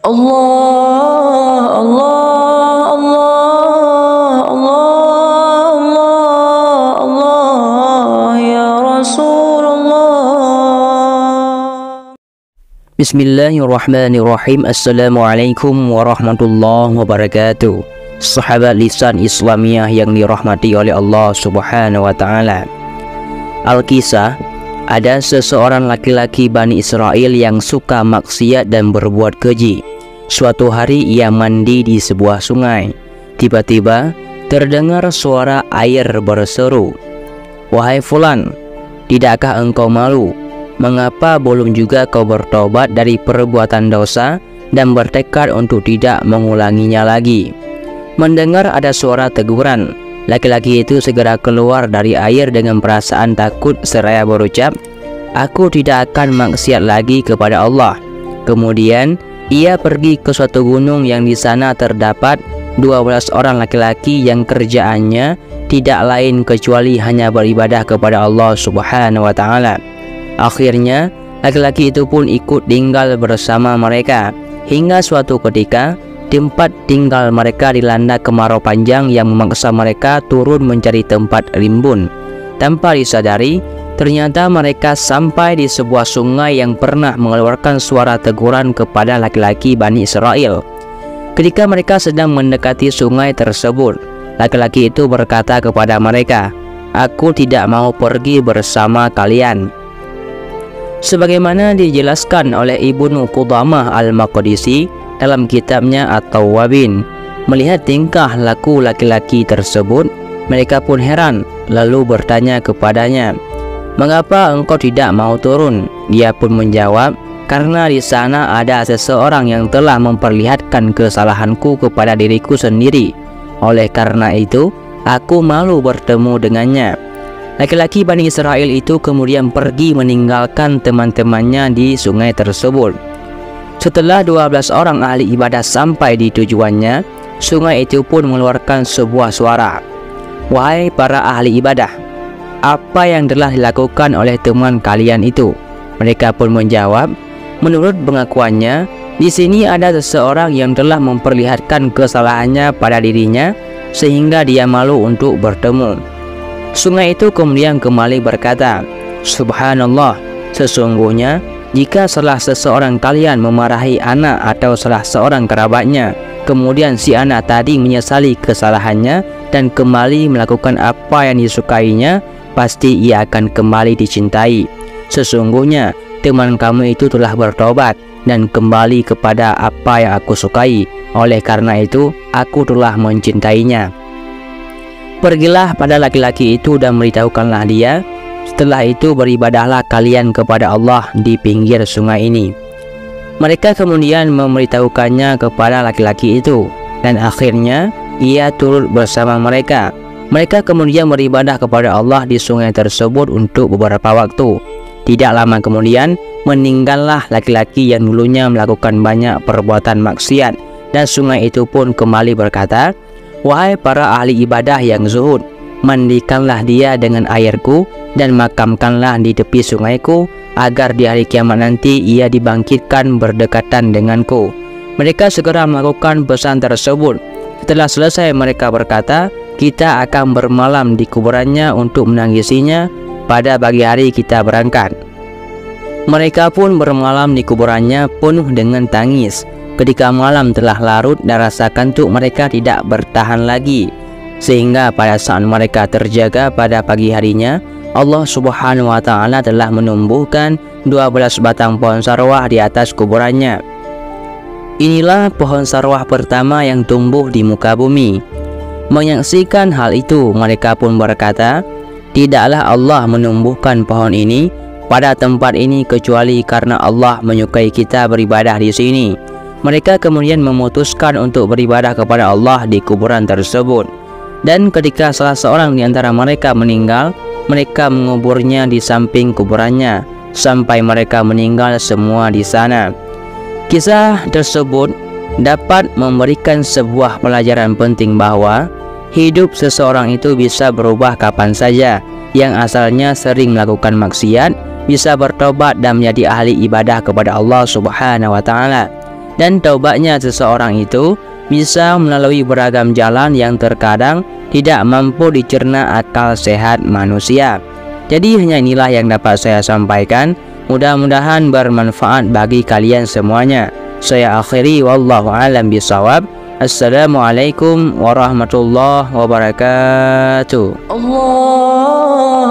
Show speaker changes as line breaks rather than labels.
Allah, Allah, Allah, Allah, Allah, Allah, ya Rasulullah.
Bismillahirrahmanirrahim. Assalamualaikum warahmatullahi wabarakatuh. Sahabat lisan Islamiyah yang dirahmati oleh Allah Subhanahu wa Ta'ala. Al-Kisah, ada seseorang laki-laki Bani Israel yang suka maksiat dan berbuat keji. Suatu hari ia mandi di sebuah sungai. Tiba-tiba terdengar suara air berseru, "Wahai fulan, tidakkah engkau malu? Mengapa belum juga kau bertobat dari perbuatan dosa dan bertekad untuk tidak mengulanginya lagi?" Mendengar ada suara teguran, laki-laki itu segera keluar dari air dengan perasaan takut seraya berucap, "Aku tidak akan maksiat lagi kepada Allah." Kemudian ia pergi ke suatu gunung yang di sana terdapat 12 orang laki-laki yang kerjaannya tidak lain kecuali hanya beribadah kepada Allah Subhanahu wa Ta'ala. Akhirnya laki-laki itu pun ikut tinggal bersama mereka hingga suatu ketika tempat tinggal mereka dilanda kemarau panjang yang memaksa mereka turun mencari tempat rimbun. Tanpa disadari, ternyata mereka sampai di sebuah sungai yang pernah mengeluarkan suara teguran kepada laki-laki Bani Israel. Ketika mereka sedang mendekati sungai tersebut, laki-laki itu berkata kepada mereka, "Aku tidak mau pergi bersama kalian." Sebagaimana dijelaskan oleh Ibnu Qudamah Al-Maqdisi dalam kitabnya At-Tawwabin, melihat tingkah laku laki-laki tersebut, mereka pun heran lalu bertanya kepadanya, "Mengapa engkau tidak mau turun?" Dia pun menjawab, "Karena di sana ada seseorang yang telah memperlihatkan kesalahanku kepada diriku sendiri. Oleh karena itu, aku malu bertemu dengannya." Laki-laki Bani Israel itu kemudian pergi meninggalkan teman-temannya di sungai tersebut. Setelah 12 orang ahli ibadah sampai di tujuannya, sungai itu pun mengeluarkan sebuah suara, "Wahai para ahli ibadah, apa yang telah dilakukan oleh teman kalian itu?" Mereka pun menjawab, menurut pengakuannya, di sini ada seseorang yang telah memperlihatkan kesalahannya pada dirinya sehingga dia malu untuk bertemu. Sungai itu kemudian kembali berkata, "Subhanallah, sesungguhnya jika salah seseorang kalian memarahi anak atau salah seorang kerabatnya, kemudian si anak tadi menyesali kesalahannya dan kembali melakukan apa yang disukainya, pasti ia akan kembali dicintai. Sesungguhnya teman kamu itu telah bertobat dan kembali kepada apa yang aku sukai. Oleh karena itu, aku telah mencintainya." Pergilah pada laki-laki itu dan beritahukanlah dia, "Setelah itu beribadahlah kalian kepada Allah di pinggir sungai ini." Mereka kemudian memberitahukannya kepada laki-laki itu, dan akhirnya ia turut bersama mereka. Mereka kemudian beribadah kepada Allah di sungai tersebut untuk beberapa waktu. Tidak lama kemudian meninggallah laki-laki yang dulunya melakukan banyak perbuatan maksiat, dan sungai itu pun kembali berkata, "Wahai para ahli ibadah yang zuhud, mandikanlah dia dengan airku dan makamkanlah di tepi sungaiku, agar di hari kiamat nanti ia dibangkitkan berdekatan denganku." Mereka segera melakukan pesan tersebut. Setelah selesai mereka berkata, "Kita akan bermalam di kuburannya untuk menangisinya. Pada pagi hari kita berangkat." Mereka pun bermalam di kuburannya penuh dengan tangis. Ketika malam telah larut dan rasa kantuk mereka tidak bertahan lagi, sehingga pada saat mereka terjaga pada pagi harinya, Allah Subhanahu wa Ta'ala telah menumbuhkan 12 batang pohon sarwah di atas kuburannya. Inilah pohon sarwah pertama yang tumbuh di muka bumi. Menyaksikan hal itu, mereka pun berkata, "Tidaklah Allah menumbuhkan pohon ini pada tempat ini kecuali karena Allah menyukai kita beribadah di sini." Mereka kemudian memutuskan untuk beribadah kepada Allah di kuburan tersebut. Dan ketika salah seorang di antara mereka meninggal, mereka menguburnya di samping kuburannya sampai mereka meninggal semua di sana. Kisah tersebut dapat memberikan sebuah pelajaran penting bahwa hidup seseorang itu bisa berubah kapan saja. Yang asalnya sering melakukan maksiat bisa bertobat dan menjadi ahli ibadah kepada Allah Subhanahu wa Ta'ala. dan taubatnya seseorang itu bisa melalui beragam jalan yang terkadang tidak mampu dicerna akal sehat manusia. Jadi hanya inilah yang dapat saya sampaikan. Mudah-mudahan bermanfaat bagi kalian semuanya. Saya akhiri, wallahu a'lam bishawab. Assalamualaikum warahmatullahi wabarakatuh.
Allah